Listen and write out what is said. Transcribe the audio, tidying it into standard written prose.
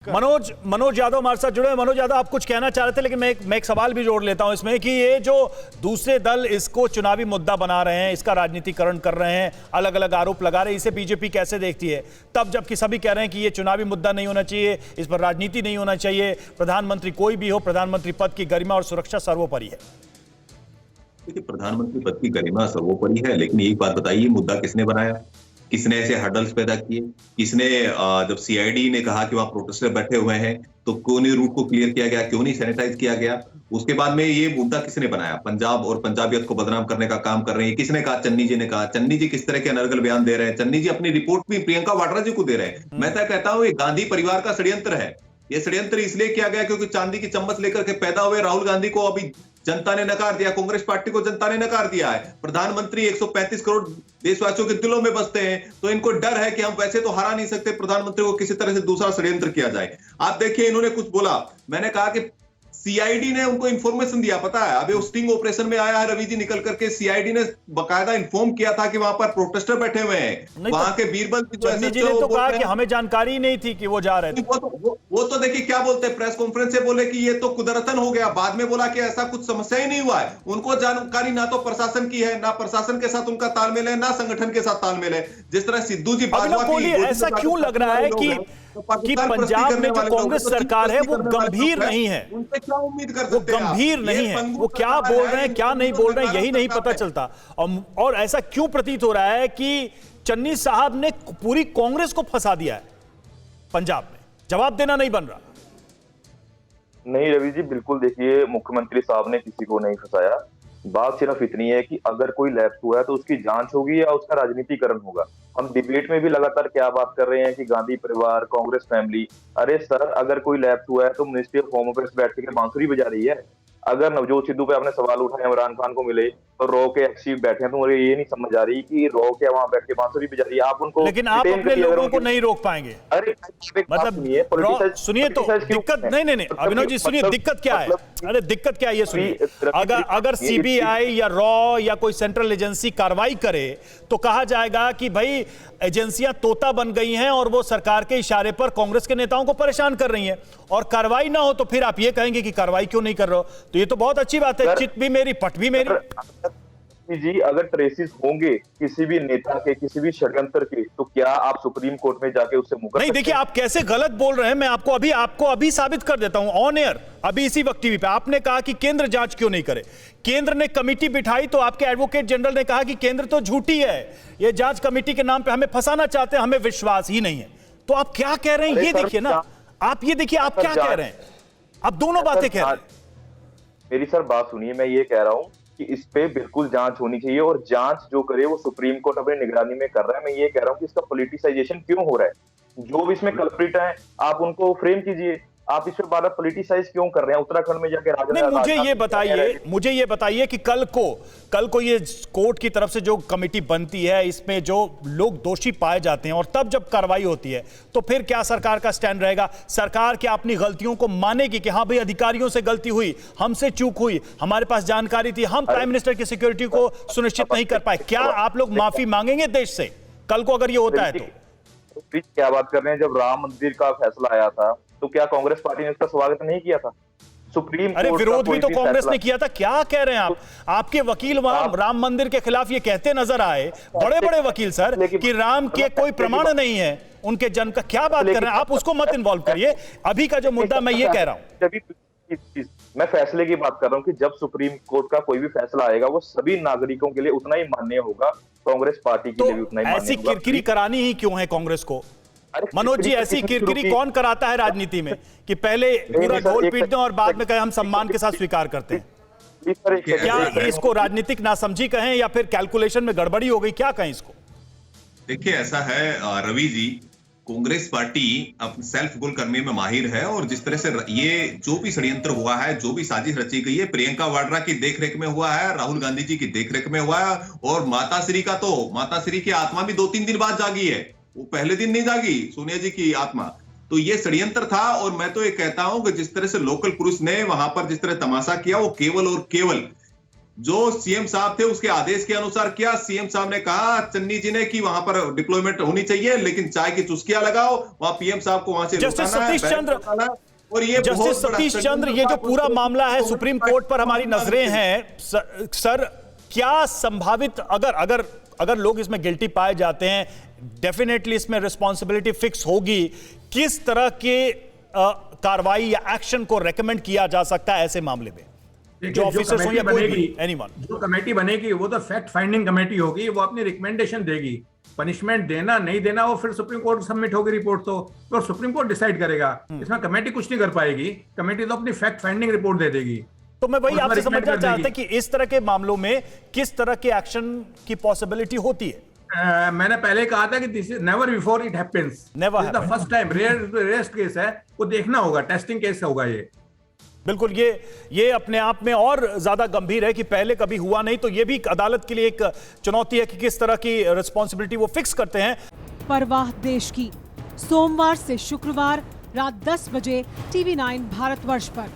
मनोज मनोज यादव हमारे साथ जुड़े हैं। मनोज यादव, आप कुछ कहना चाह रहे थे, लेकिन मैं एक सवाल भी जोड़ लेता हूं इसमें कि ये जो दूसरे दल इसको चुनावी मुद्दा बना रहे हैं, इसका राजनीतिकरण कर रहे हैं, अलग अलग आरोप लगा रहे हैं, इसे बीजेपी कैसे देखती है? तब जबकि सभी कह रहे हैं कि ये चुनावी मुद्दा नहीं होना चाहिए, इस पर राजनीति नहीं होना चाहिए, प्रधानमंत्री कोई भी हो, प्रधानमंत्री पद की गरिमा और सुरक्षा सर्वोपरि है। देखिए, प्रधानमंत्री पद की गरिमा सर्वोपरि है, लेकिन एक बात बताइए, मुद्दा किसने बनाया? किसने ऐसे हर्डल्स पैदा किए? किसने जब सीआईडी ने कहा कि वहां प्रोटेस्टर बैठे हुए हैं, तो क्यों नहीं रूट को क्लियर किया गया, क्यों नहीं सैनिटाइज किया गया? उसके बाद में ये मुद्दा किसने बनाया? पंजाब और पंजाबियत को बदनाम करने का काम कर रहे हैं। किसने कहा? चन्नी जी ने कहा। चन्नी जी किस तरह के अनर्गल बयान दे रहे हैं? चन्नी जी अपनी रिपोर्ट भी प्रियंका वाड्रा जी को दे रहे हैं। मैं तो कहता हूं ये गांधी परिवार का षड्यंत्र है। ये षड्यंत्र इसलिए किया गया क्योंकि चांदी की चम्मच लेकर के पैदा हुए राहुल गांधी को अभी जनता ने नकार दिया, कांग्रेस पार्टी को जनता ने नकार दिया है। प्रधानमंत्री 135 करोड़ देशवासियों के दिलों में बसते हैं, तो इनको डर है कि हम वैसे तो हरा नहीं सकते प्रधानमंत्री को, किसी तरह से दूसरा षड्यंत्र किया जाए। आप देखिए, इन्होंने कुछ बोला, मैंने कहा कि सीआईडी ने उनको इंफॉर्मेशन दिया, पता है अभी उस स्टिंग ऑपरेशन में आया है रवि जी निकल करके, सीआईडी ने बकायदा इन्फॉर्म किया था कि वहां पर प्रोटेस्टर बैठे हुए हैं, वहां के बीरबल चन्नी जी ने तो कहा कि हमें जानकारी नहीं थी कि वो जा रहे थे। वो तो देखिए क्या बोलते हैं, प्रेस कॉन्फ्रेंस से बोले कि ये तो कुदरतन हो गया, बाद में बोला कि ऐसा कुछ समस्या ही नहीं हुआ है। उनको जानकारी ना तो प्रशासन की है, ना प्रशासन के साथ उनका तालमेल है, ना संगठन के साथ तालमेल है। जिस तरह सिद्धू जी बाजवा की, ऐसा क्यों लग रहा है कि पंजाब में जो कांग्रेस सरकार है वो गंभीर नहीं है? उनसे क्या उम्मीद कर सकते हैं? वो गंभीर नहीं है, वो क्या बोल रहे हैं क्या नहीं बोल रहे हैं यही नहीं पता चलता। और ऐसा क्यों प्रतीत हो रहा है कि चन्नी साहब ने पूरी कांग्रेस को फंसा दिया है पंजाब में? जवाब देना नहीं बन रहा। नहीं रवि जी, बिल्कुल देखिए, मुख्यमंत्री साहब ने किसी को नहीं फंसाया। बात सिर्फ इतनी है कि अगर कोई लैप्स हुआ है तो उसकी जांच होगी या उसका राजनीतिकरण होगा। हम डिबेट में भी लगातार क्या बात कर रहे हैं कि गांधी परिवार, कांग्रेस फैमिली। अरे सर, अगर कोई लैप्स हुआ है तो मिनिस्ट्री ऑफ होम अफेयर्स बैठ के बांसुरी बजा रही है। अगर नवजोत सिद्धू पे आपने सवाल उठाया, इमरान खान को मिले तो रॉ के एक्स बैठे हैं, तो मुझे ये नहीं समझ आ रही कि रॉ के वहां बैठ के बांसुरी बजा रही है। आप उनको, लेकिन आप अपने लोगों को नहीं रोक पाएंगे। अरे मतलब सुनिए तो दिक्कत नहीं अभिनव जी, सुनिए दिक्कत क्या है। अरे दिक्कत क्या है ये सुनिए। अगर सीबीआई या रॉ या कोई सेंट्रल एजेंसी कार्रवाई करे तो कहा जाएगा कि भाई एजेंसियां तोता बन गई हैं और वो सरकार के इशारे पर कांग्रेस के नेताओं को परेशान कर रही हैं, और कार्रवाई ना हो तो फिर आप ये कहेंगे कि कार्रवाई क्यों नहीं कर रहे हो। तो ये तो बहुत अच्छी बात है, चित भी मेरी पट भी मेरी जी। अगर ट्रेसिस होंगे किसी भी नेता के, किसी भी षड्यंत्र के, तो क्या आप सुप्रीम कोर्ट में जाके उससे मुकर नहीं? देखिए, आप कैसे गलत बोल रहे हैं, मैं आपको अभी साबित कर देता हूं ऑन एयर, अभी इसी वक्त टीवी पे। आपने कहा कि केंद्र जांच क्यों नहीं करे। केंद्र ने कमेटी बिठाई तो आपके एडवोकेट जनरल ने कहा कि केंद्र तो झूठी है, ये जांच कमेटी के नाम पे हमें फंसाना चाहते हैं, हमें विश्वास ही नहीं है। तो आप क्या कह रहे हैं ये देखिए ना, आप ये देखिए आप क्या कह रहे हैं, आप दोनों बातें कह रहे हैं। मेरी सर बात सुनिए, मैं ये कह रहा हूं कि इस पे बिल्कुल जांच होनी चाहिए, और जांच जो करे वो सुप्रीम कोर्ट अपनी निगरानी में कर रहा है। मैं ये कह रहा हूं कि इसका पॉलिटिसाइजेशन क्यों हो रहा है? जो भी इसमें कल्प्रिट है आप उनको फ्रेम कीजिए। आप इस पे बार पॉलिटिसाइज क्यों कर रहे हैं? उत्तराखंड में जाके मुझे ये बताइए कि कल को ये कोर्ट की तरफ से जो कमेटी बनती है, इसमें जो लोग दोषी पाए जाते हैं और तब जब कार्रवाई होती है, तो फिर क्या सरकार का स्टैंड रहेगा? सरकार क्या अपनी गलतियों को मानेगी कि हाँ भाई अधिकारियों से गलती हुई, हमसे चूक हुई, हमारे पास जानकारी थी, हम प्राइम मिनिस्टर की सिक्योरिटी को सुनिश्चित नहीं कर पाए? क्या आप लोग माफी मांगेंगे देश से कल को अगर ये होता है तो? क्या बात कर रहे हैं? जब राम मंदिर का फैसला आया था तो क्या कांग्रेस पार्टी ने उसका स्वागत नहीं किया था? सुप्रीम अरे विरोध भी तो कांग्रेस ने किया था। क्या कह रहे हैं आप? आपके वकील वहां राम मंदिर के खिलाफ ये कहते नजर आए, बड़े बड़े वकील सर, कि राम के कोई प्रमाण नहीं है उनके जन्म का। क्या बात कर रहे हैं आप? उसको मत इन्वॉल्व करिए। अभी का जो मुद्दा मैं ये कह रहा हूं, मैं फैसले की बात कर रहा हूं कि जब सुप्रीम कोर्ट का कोई भी फैसला आएगा वो सभी नागरिकों के लिए उतना ही मान्य होगा, कांग्रेस पार्टी के लिए भी उतना ही मान्य होगा। ऐसी किरकिरी करानी ही क्यों है कांग्रेस को? मनोज जी, ऐसी किरकिरी कौन कराता है राजनीति में कि पहले पूरा ढोल पीट दें और बाद में कहें हम सम्मान के साथ स्वीकार करते हैं? क्या इसको राजनीतिक नासमझी कहें या फिर कैलकुलेशन में गड़बड़ी हो गई, क्या कहें इसको? देखिए, ऐसा है रवि जी, कांग्रेस पार्टी अपने सेल्फ गोल करने में माहिर है, और जिस तरह से ये जो भी षड्यंत्र हुआ है, जो भी साजिश रची गई है, प्रियंका वाड्रा की देखरेख में हुआ है, राहुल गांधी जी की देखरेख में हुआ है, और माताश्री की आत्मा भी 2-3 दिन बाद जागी है, वो पहले दिन नहीं जागी सोनिया जी की आत्मा। तो ये षड्यंत्र था, और मैं तो ये कहता हूं कि जिस तरह से लोकल पुरुष ने वहां पर जिस तरह तमाशा किया, वो केवल और केवल जो सीएम साहब थे उसके आदेश के अनुसार किया। सीएम साहब ने कहा चन्नी जी ने कि वहां पर डिप्लॉयमेंट होनी चाहिए, लेकिन चाय की चुस्कियां लगाओ, वहां पीएम साहब को वहां से जस्टिस सतीश चंद्र, और ये जस्टिस सतीश चंद्र, ये जो पूरा मामला है सुप्रीम कोर्ट पर हमारी नजरें हैं सर, क्या संभावित अगर लोग इसमें गिल्टी पाए जाते हैं, डेफिनेटली इसमें रिस्पॉन्सिबिलिटी फिक्स होगी, किस तरह के कार्रवाई या एक्शन को रेकमेंड किया जा सकता है ऐसे मामले में? जो ऑफिसर्स हो या कोई भी एनीवन, जो कमेटी बनेगी वो तो फैक्ट फाइंडिंग कमेटी होगी, वो अपनी रिकमेंडेशन देगी। पनिशमेंट देना नहीं देना वो फिर सुप्रीम कोर्ट सबमिट होगी रिपोर्ट, तो सुप्रीम कोर्ट डिसाइड करेगा। इसमें कमेटी कुछ नहीं कर पाएगी, कमेटी तो अपनी फैक्ट फाइंडिंग रिपोर्ट दे देगी। तो मैं वही आपसे समझना चाहता कि इस तरह के मामलों में किस तरह के एक्शन की पॉसिबिलिटी होती है? मैंने पहले कहा था कि this is never before it happens, never the first time, rarest case है, वो देखना होगा, टेस्टिंग केस होगा ये। बिल्कुल, ये अपने आप में और ज्यादा गंभीर है कि पहले कभी हुआ नहीं, तो ये भी अदालत के लिए एक चुनौती है कि किस तरह की रिस्पॉन्सिबिलिटी वो फिक्स करते हैं। परवाह देश की, सोमवार से शुक्रवार रात 10 बजे TV9 भारतवर्ष पर।